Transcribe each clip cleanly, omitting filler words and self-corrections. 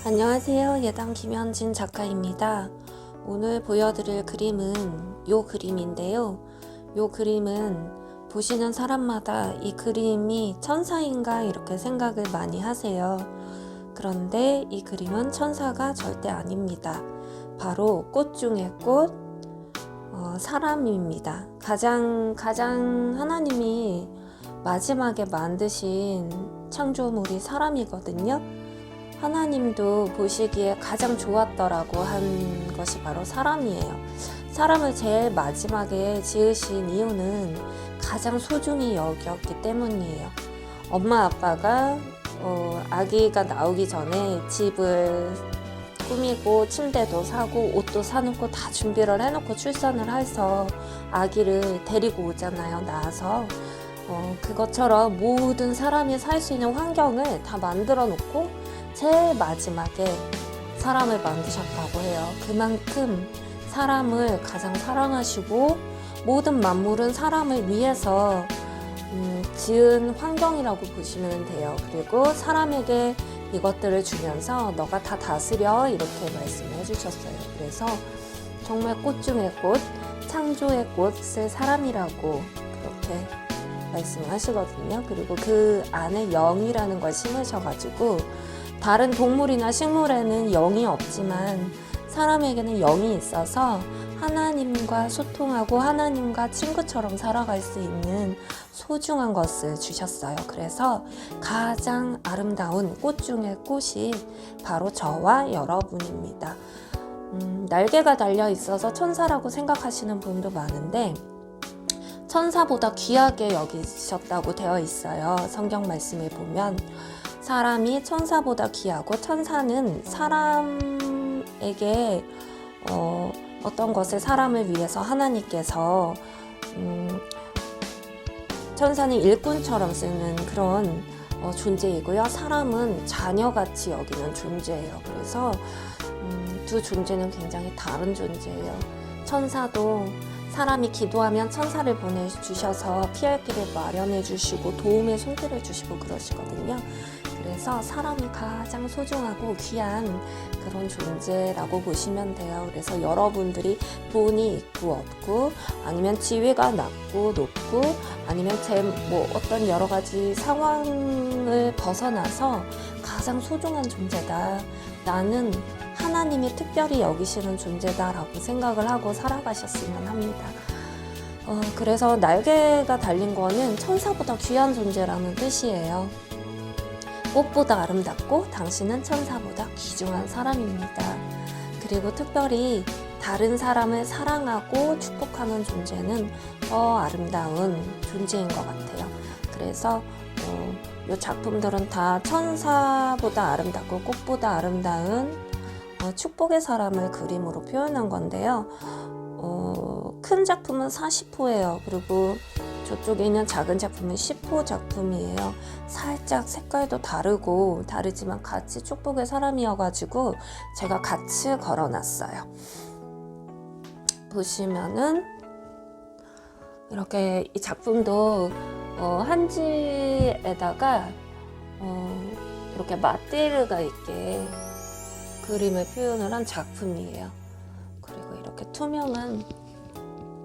안녕하세요. 예당 김현진 작가입니다. 오늘 보여드릴 그림은 요 그림인데요. 요 그림은 보시는 사람마다 이 그림이 천사인가 이렇게 생각을 많이 하세요. 그런데 이 그림은 천사가 절대 아닙니다. 바로 꽃 중의 꽃, 사람입니다. 가장 하나님이 마지막에 만드신 창조물이 사람이거든요. 하나님도 보시기에 가장 좋았더라고 한 것이 바로 사람이에요. 사람을 제일 마지막에 지으신 이유는 가장 소중히 여겼기 때문이에요. 엄마 아빠가 아기가 나오기 전에 집을 꾸미고 침대도 사고 옷도 사놓고 다 준비를 해놓고 출산을 해서 아기를 데리고 오잖아요. 낳아서 그것처럼 모든 사람이 살 수 있는 환경을 다 만들어 놓고 제일 마지막에 사람을 만드셨다고 해요. 그만큼 사람을 가장 사랑하시고 모든 만물은 사람을 위해서 지은 환경이라고 보시면 돼요. 그리고 사람에게 이것들을 주면서 너가 다 다스려 이렇게 말씀을 해주셨어요. 그래서 정말 꽃 중의 꽃, 창조의 꽃을 사람이라고 그렇게 말씀하시거든요. 그리고 그 안에 영이라는 걸 심으셔가지고 다른 동물이나 식물에는 영이 없지만 사람에게는 영이 있어서 하나님과 소통하고 하나님과 친구처럼 살아갈 수 있는 소중한 것을 주셨어요. 그래서 가장 아름다운 꽃 중의 꽃이 바로 저와 여러분입니다. 날개가 달려 있어서 천사라고 생각하시는 분도 많은데 천사보다 귀하게 여기셨다고 되어 있어요. 성경 말씀에 보면 사람이 천사보다 귀하고 천사는 사람에게 어떤 것을 사람을 위해서 하나님께서 천사는 일꾼처럼 쓰는 그런 존재이고요. 사람은 자녀같이 여기는 존재예요. 그래서 두 존재는 굉장히 다른 존재예요. 천사도 사람이 기도하면 천사를 보내주셔서 피할 길을 마련해 주시고 도움의 손길을 주시고 그러시거든요. 그래서 사람이 가장 소중하고 귀한 그런 존재라고 보시면 돼요. 그래서 여러분들이 돈이 있고 없고 아니면 지위가 낮고 높고 아니면 어떤 여러 가지 상황을 벗어나서 가장 소중한 존재다. 나는 하나님이 특별히 여기시는 존재다라고 생각을 하고 살아가셨으면 합니다. 그래서 날개가 달린 거는 천사보다 귀한 존재라는 뜻이에요. 꽃보다 아름답고 당신은 천사보다 귀중한 사람입니다. 그리고 특별히 다른 사람을 사랑하고 축복하는 존재는 더 아름다운 존재인 것 같아요. 그래서 이 작품들은 다 천사보다 아름답고 꽃보다 아름다운 축복의 사람을 그림으로 표현한 건데요. 큰 작품은 40호예요. 그리고 저쪽에 있는 작은 작품은 10호 작품이에요. 살짝 색깔도 다르지만 같이 축복의 사람이어가지고 제가 같이 걸어놨어요. 보시면은 이렇게 이 작품도 한지에다가 이렇게 마띠르가 있게 그림을 표현을 한 작품이에요. 그리고 이렇게 투명한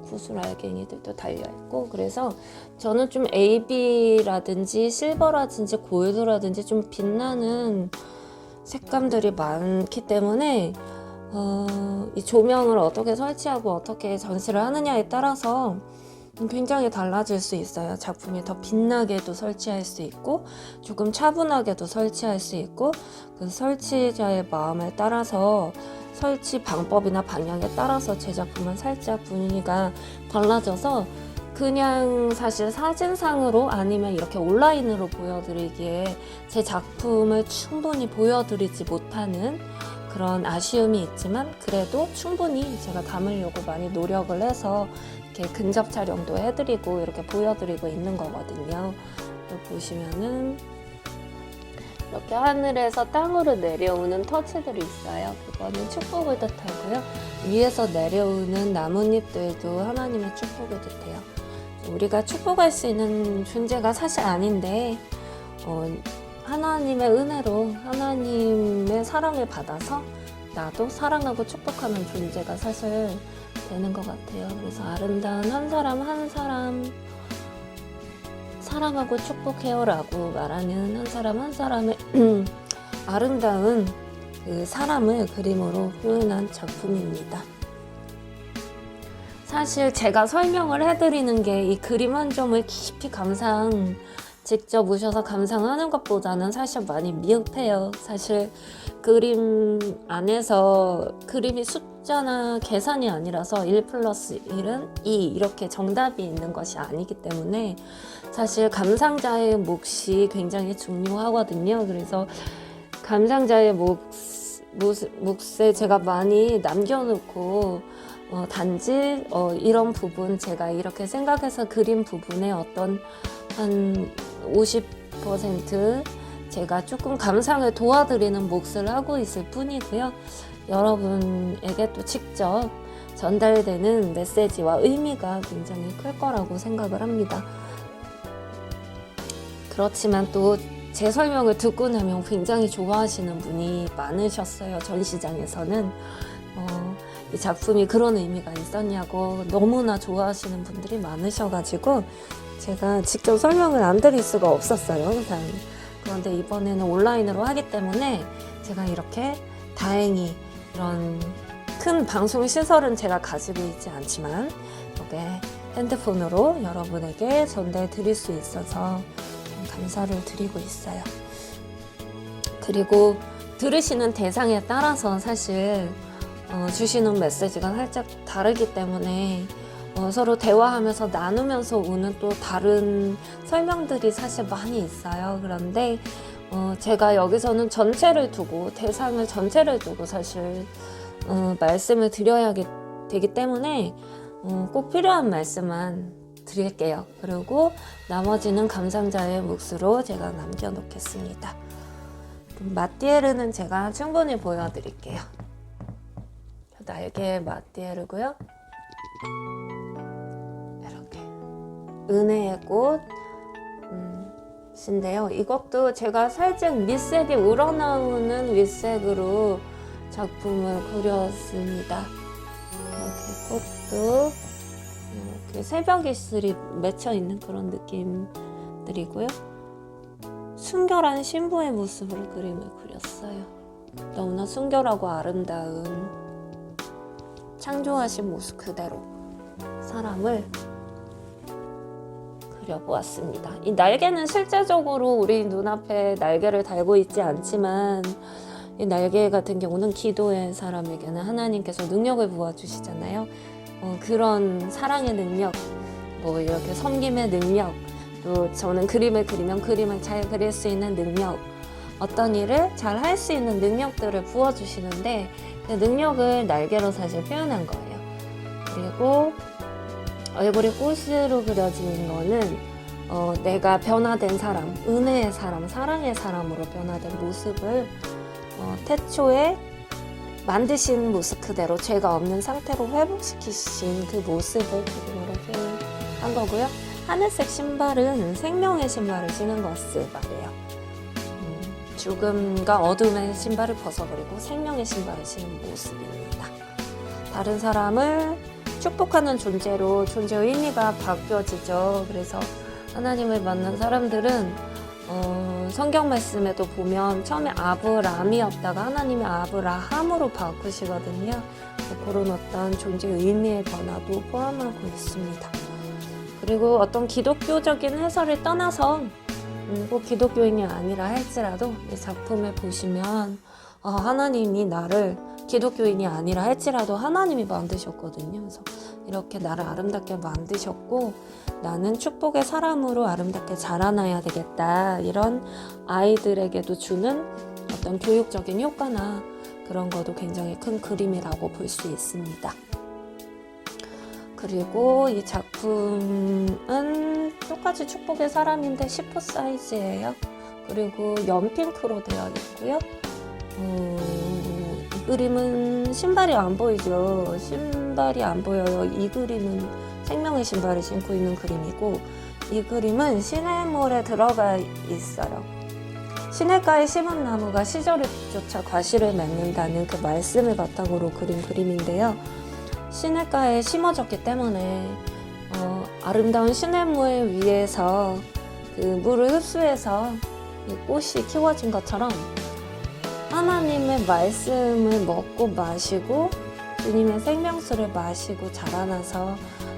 구슬알갱이들도 달려있고 그래서 저는 좀 AB라든지 실버라든지 골드라든지 좀 빛나는 색감들이 많기 때문에 이 조명을 어떻게 설치하고 어떻게 전시를 하느냐에 따라서 굉장히 달라질 수 있어요. 작품이 더 빛나게도 설치할 수 있고 조금 차분하게도 설치할 수 있고 그 설치자의 마음에 따라서 설치 방법이나 방향에 따라서 제 작품은 살짝 분위기가 달라져서 그냥 사실 사진상으로 아니면 이렇게 온라인으로 보여드리기에 제 작품을 충분히 보여드리지 못하는 그런 아쉬움이 있지만 그래도 충분히 제가 담으려고 많이 노력을 해서 이렇게 근접 촬영도 해드리고 이렇게 보여드리고 있는 거거든요. 보시면은 이렇게 하늘에서 땅으로 내려오는 터치들이 있어요. 그거는 축복을 뜻하고요. 위에서 내려오는 나뭇잎들도 하나님의 축복을 뜻해요. 우리가 축복할 수 있는 존재가 사실 아닌데 하나님의 은혜로 하나님의 사랑을 받아서 나도 사랑하고 축복하는 존재가 사실 되는 것 같아요. 그래서 아름다운 한 사람 한 사람 사랑하고 축복해요라고 말하는 한 사람 한 사람의 아름다운 그 사람을 그림으로 표현한 작품입니다. 사실 제가 설명을 해드리는 게 이 그림 한 점을 깊이 직접 오셔서 감상하는 것보다는 사실 많이 미흡해요. 사실 그림 안에서 그림이 숫자나 계산이 아니라서 1 플러스 1은 2 이렇게 정답이 있는 것이 아니기 때문에 사실 감상자의 몫이 굉장히 중요하거든요. 그래서 감상자의 몫에 제가 많이 남겨놓고 단지 이런 부분 제가 이렇게 생각해서 그린 부분에 어떤 한 50% 제가 조금 감상을 도와드리는 몫을 하고 있을 뿐이고요. 여러분에게 또 직접 전달되는 메시지와 의미가 굉장히 클 거라고 생각을 합니다. 그렇지만 또 제 설명을 듣고 나면 굉장히 좋아하시는 분이 많으셨어요. 전시장에서는 이 작품이 그런 의미가 있었냐고 너무나 좋아하시는 분들이 많으셔가지고 제가 직접 설명을 안 드릴 수가 없었어요. 그런데 이번에는 온라인으로 하기 때문에 제가 이렇게 다행히 이런 큰 방송 시설은 제가 가지고 있지 않지만 이렇게 핸드폰으로 여러분에게 전달해 드릴 수 있어서 감사를 드리고 있어요. 그리고 들으시는 대상에 따라서 사실 주시는 메시지가 살짝 다르기 때문에 서로 대화하면서 나누면서 오는 또 다른 설명들이 사실 많이 있어요. 그런데 제가 여기서는 대상을 전체를 두고 사실 말씀을 드려야 되기 때문에 꼭 필요한 말씀만 드릴게요. 그리고 나머지는 감상자의 몫으로 제가 남겨놓겠습니다. 마띠에르는 제가 충분히 보여드릴게요. 날개 마띠에르고요. 이렇게 은혜의 꽃인데요. 이것도 제가 살짝 밑색이 우러나오는 윗색으로 작품을 그렸습니다. 이렇게 꽃도 이렇게 새벽 이슬이 맺혀 있는 그런 느낌들이고요. 순결한 신부의 모습으로 그림을 그렸어요. 너무나 순결하고 아름다운 창조하신 모습 그대로 사람을 그려보았습니다. 이 날개는 실제적으로 우리 눈앞에 날개를 달고 있지 않지만 이 날개 같은 경우는 기도의 사람에게는 하나님께서 능력을 부어주시잖아요. 그런 사랑의 능력, 이렇게 섬김의 능력, 또 저는 그림을 그리면 그림을 잘 그릴 수 있는 능력, 어떤 일을 잘 할 수 있는 능력들을 부어주시는데 그 능력을 날개로 사실 표현한 거예요. 그리고 얼굴이 꽃으로 그려진 거는 내가 변화된 사람, 은혜의 사람, 사랑의 사람으로 변화된 모습을 태초에 만드신 모습 그대로 죄가 없는 상태로 회복시키신 그 모습을 그림으로 표현한 거고요. 하늘색 신발은 생명의 신발을 신은 것을 말해요. 죽음과 어둠의 신발을 벗어버리고 생명의 신발을 신은 모습입니다. 다른 사람을 축복하는 존재로 존재의 의미가 바뀌어지죠. 그래서 하나님을 만난 사람들은 성경 말씀에도 보면 처음에 아브람이었다가 하나님이 아브라함으로 바꾸시거든요. 그런 어떤 존재의 의미의 변화도 포함하고 있습니다. 그리고 어떤 기독교적인 해설을 떠나서 꼭 기독교인이 아니라 할지라도 이 작품을 보시면 하나님이 나를 기독교인이 아니라 할지라도 하나님이 만드셨거든요. 그래서 이렇게 나를 아름답게 만드셨고 나는 축복의 사람으로 아름답게 자라나야 되겠다. 이런 아이들에게도 주는 어떤 교육적인 효과나 그런 것도 굉장히 큰 그림이라고 볼 수 있습니다. 그리고 이 작품은 똑같이 축복의 사람인데 10호 사이즈예요. 그리고 연핑크로 되어 있고요. 이 그림은 신발이 안 보이죠. 신발이 안 보여요. 이 그림은 생명의 신발을 신고 있는 그림이고, 이 그림은 시냇물에 들어가 있어요. 시냇가에 심은 나무가 시절조차 과실을 맺는다는 그 말씀을 바탕으로 그린 그림인데요. 시냇가에 심어졌기 때문에 아름다운 시냇물 위에서 그 물을 흡수해서 이 꽃이 키워진 것처럼 하나님의 말씀을 먹고 마시고 주님의 생명수를 마시고 자라나서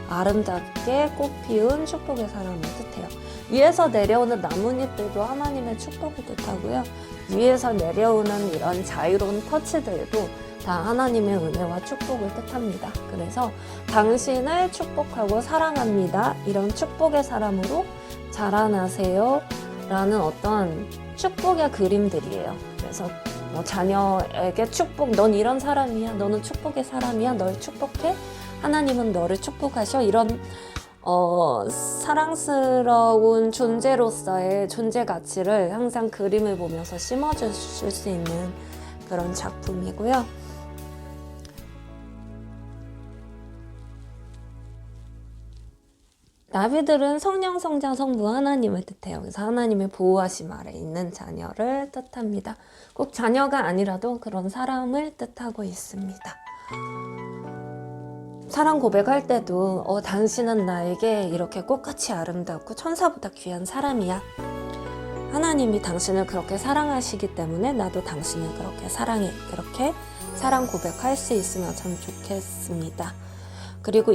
아름답게 꽃피운 축복의 사람을 뜻해요. 위에서 내려오는 나뭇잎들도 하나님의 축복을 뜻하고요. 위에서 내려오는 이런 자유로운 터치들도 다 하나님의 은혜와 축복을 뜻합니다. 그래서 당신을 축복하고 사랑합니다. 이런 축복의 사람으로 자라나세요. 라는 어떤 축복의 그림들이에요. 그래서 뭐 자녀에게 축복, 넌 이런 사람이야, 너는 축복의 사람이야, 널 축복해, 하나님은 너를 축복하셔, 이런 사랑스러운 존재로서의 존재 가치를 항상 그림을 보면서 심어주실 수 있는 그런 작품이고요. 나비들은 성령, 성자, 성부 하나님을 뜻해요. 그래서 하나님의 보호하심 아래 있는 자녀를 뜻합니다. 꼭 자녀가 아니라도 그런 사람을 뜻하고 있습니다. 사랑 고백할 때도 당신은 나에게 이렇게 꽃같이 아름답고 천사보다 귀한 사람이야. 하나님이 당신을 그렇게 사랑하시기 때문에 나도 당신을 그렇게 사랑해. 그렇게 사랑 고백할 수 있으면 참 좋겠습니다. 그리고